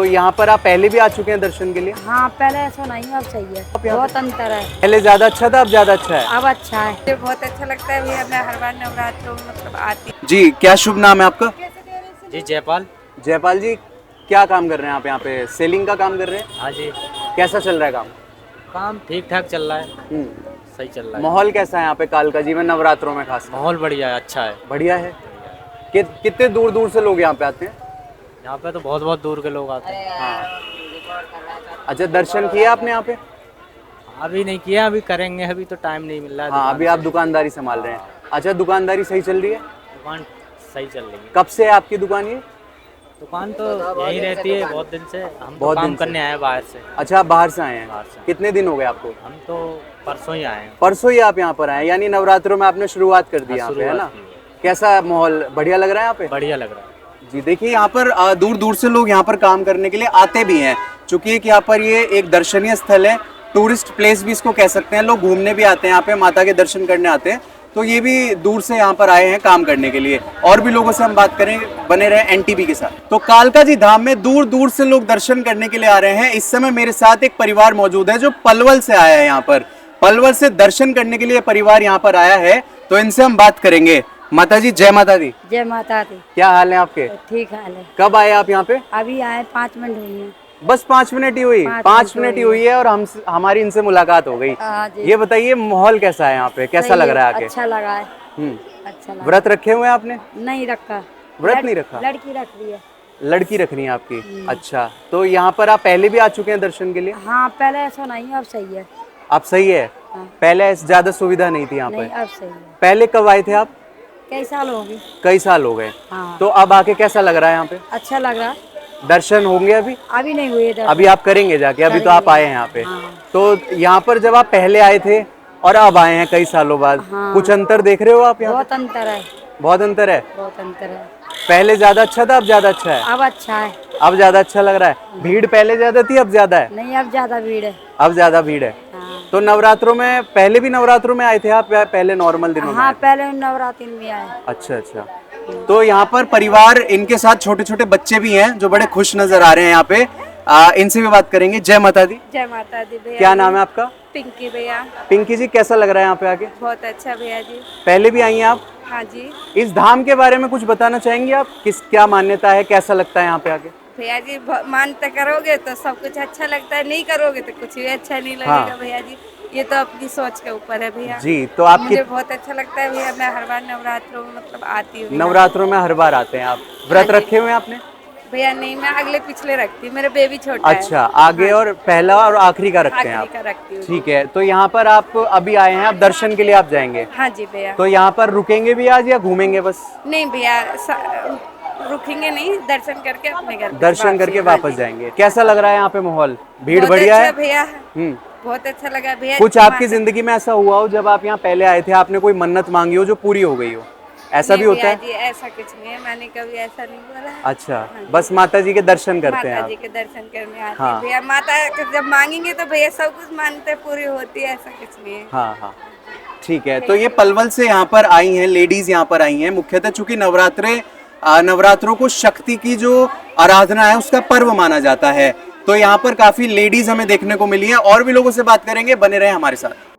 तो यहाँ पर आप पहले भी आ चुके हैं दर्शन के लिए? हाँ, पहले ऐसा नहीं, अब सही है, बहुत अंतर है। पहले ज्यादा अच्छा था, अब ज्यादा अच्छा है? अब अच्छा है। मुझे बहुत अच्छा लगता है भैया, मैं हर बार नवरात्रों में मतलब आती। जी, क्या शुभ नाम है आपका? जी जयपाल। जयपाल जी, क्या काम कर रहे हैं आप यहाँ पे? सेलिंग का काम कर रहे हैं? हाँ जी, कैसा चल रहा है काम? काम ठीक ठाक चल रहा है, सही चल रहा है। माहौल कैसा है यहाँ पे कालका जी में नवरात्रों में खास? माहौल बढ़िया है, अच्छा है। बढ़िया है। कितने दूर दूर से लोग यहाँ पे आते हैं? यहाँ पे तो बहुत बहुत दूर के लोग आते हैं। हाँ। अच्छा, दर्शन किए आपने यहाँ पे? अभी नहीं किया, अभी करेंगे, अभी तो टाइम नहीं मिल रहा है। हाँ, अभी आप दुकानदारी संभाल रहे हैं। अच्छा, दुकानदारी सही चल रही है? दुकान सही चल रही है। कब से है आपकी दुकान ये? दुकान तो यही रहती है बहुत दिन से, हम तो बहुत काम दिन से। करने आए हैं बाहर से। अच्छा, आप बाहर से आए हैं? बाहर से। कितने दिन हो गए आपको? हम तो परसों ही आए हैं। परसों ही आप यहाँ पर आए हैं, यानी नवरात्रों में आपने शुरुआत कर दी यहाँ पे, है ना? कैसा माहौल, बढ़िया लग रहा है यहाँ पे? बढ़िया लग रहा है जी, देखिए यहाँ पर दूर दूर से लोग यहाँ पर काम करने के लिए आते भी हैं, क्योंकि यहाँ पर ये एक दर्शनीय स्थल है, टूरिस्ट प्लेस भी इसको कह सकते हैं। लोग घूमने भी आते हैं यहाँ पे, माता के दर्शन करने आते हैं, तो ये भी दूर से यहाँ पर आए हैं काम करने के लिए। और भी लोगों से हम बात करें, बने रहे एनटीवी के साथ। तो कालका जी धाम में दूर दूर से लोग दर्शन करने के लिए आ रहे हैं। इस समय मेरे साथ एक परिवार मौजूद है जो पलवल से आया है यहाँ पर। पलवल से दर्शन करने के लिए परिवार यहाँ पर आया है, तो इनसे हम बात करेंगे। माता जी, जय माता दी। जय माता दी। क्या हाल है आपके? ठीक हाल है। कब आए आप यहाँ पे? अभी आए, 5 मिनट हुई है। बस 5 मिनट ही हुई? 5 मिनट ही हुई है और हमारी इनसे मुलाकात हो गई। हाँ जी। ये बताइए, माहौल कैसा है यहाँ पे, कैसा लग रहा है आके? अच्छा लगा है। अच्छा लगा। व्रत रखे हुए हैं आपने? नहीं रखा। व्रत नहीं रखा? लड़की रख रही है। लड़की रख रही है आपकी? अच्छा, तो यहाँ पर आप पहले भी आ चुके हैं दर्शन के लिए? हाँ, पहले ऐसा नहीं, अब सही है। आप सही है? हाँ। पहले ज्यादा सुविधा नहीं थी यहाँ नहीं, पर? अब सही है। पहले कब आए थे आप? कई साल हो गए। कई साल हो गए। हाँ। तो अब आके कैसा लग रहा है यहाँ पे? अच्छा लग रहा है। दर्शन होंगे अभी? अभी नहीं हुए दर्शन। अभी आप करेंगे जाके, अभी तो आप आए हैं यहाँ पे। हाँ। तो यहाँ पर जब आप पहले आए थे और अब आए हैं कई सालों बाद, हाँ। कुछ अंतर देख रहे हो आप यहाँ? बहुत अंतर है। बहुत अंतर है? बहुत अंतर है। पहले ज्यादा अच्छा था, अब ज्यादा अच्छा है? अब अच्छा है। अब ज्यादा अच्छा लग रहा है। भीड़ पहले ज्यादा थी, अब ज्यादा है? नहीं, अब ज्यादा भीड़ है। अब ज्यादा भीड़ है। हाँ। तो नवरात्रों में, पहले भी नवरात्रों में आए थे आप या पहले नॉर्मल दिनों में? हाँ, पहले नवरात्रि में आए। अच्छा अच्छा। तो यहाँ पर परिवार, इनके साथ छोटे छोटे बच्चे भी हैं जो बड़े खुश नजर आ रहे हैं यहाँ पे। इनसे भी बात करेंगे। जय माता दी। जय माता दी भैया। क्या नाम है आपका? पिंकी भैया। पिंकी जी, कैसा लग रहा है यहाँ पे आके? बहुत अच्छा भैया जी। पहले भी आई हैं आप? हाँ जी। इस धाम के बारे में कुछ बताना चाहेंगे आप? क्या मान्यता है, कैसा लगता है यहाँ पे आके? भैया जी, मानते करोगे तो सब कुछ अच्छा लगता है, नहीं करोगे तो कुछ भी अच्छा नहीं लगेगा। हाँ। भैया जी, ये तो अपनी सोच के ऊपर है भैया जी। तो आपकी, मुझे बहुत अच्छा लगता है भैया, मैं हर बार नवरात्रों में मतलब आती हूँ। नवरात्रों में हर बार आते हैं आप? व्रत हाँ जी। रखे हुए हैं आपने? भैया नहीं, मैं अगले पिछले रखती हूँ, मेरा बेबी छोटा है। अच्छा, आगे और पहला और आखिरी का रखते हैं आखिरी आप? का रखती हूँ। ठीक है। तो यहाँ पर आप अभी आए हैं, आप दर्शन के लिए आप जाएंगे? हाँ जी भैया। तो यहाँ पर रुकेंगे भी आज या घूमेंगे बस? नहीं भैया, रुकेंगे नहीं, दर्शन करके अपने घर दर्शन करके वापस जाएंगे। कैसा लग रहा है यहाँ पे माहौल? भीड़ बढ़िया है भैया? हम्म। बहुत अच्छा लगा भैया। कुछ आपकी जिंदगी में ऐसा हुआ हो जब आप यहाँ पहले आए थे, आपने कोई मन्नत मांगी हो जो पूरी हो गई हो? ऐसा भी होता है? जी, ऐसा कुछ नहीं है, मैंने कभी ऐसा नहीं बोला। अच्छा, बस माता जी के दर्शन करते हैं माता आप? जी के दर्शन करने आते हाँ। हैं भैया। माता जब मांगेंगे तो भैया सब कुछ मानते पूरी होती है, ऐसा कुछ नहीं है। हाँ हाँ, ठीक है। तो ये पलवल से यहाँ पर आई हैं लेडीज, यहाँ पर आई हैं मुख्यतः चूंकि नवरात्रों को शक्ति की जो आराधना है उसका पर्व माना जाता है, तो यहाँ पर काफी लेडीज हमें देखने को मिली है। और भी लोगों से बात करेंगे, बने रहे हमारे साथ।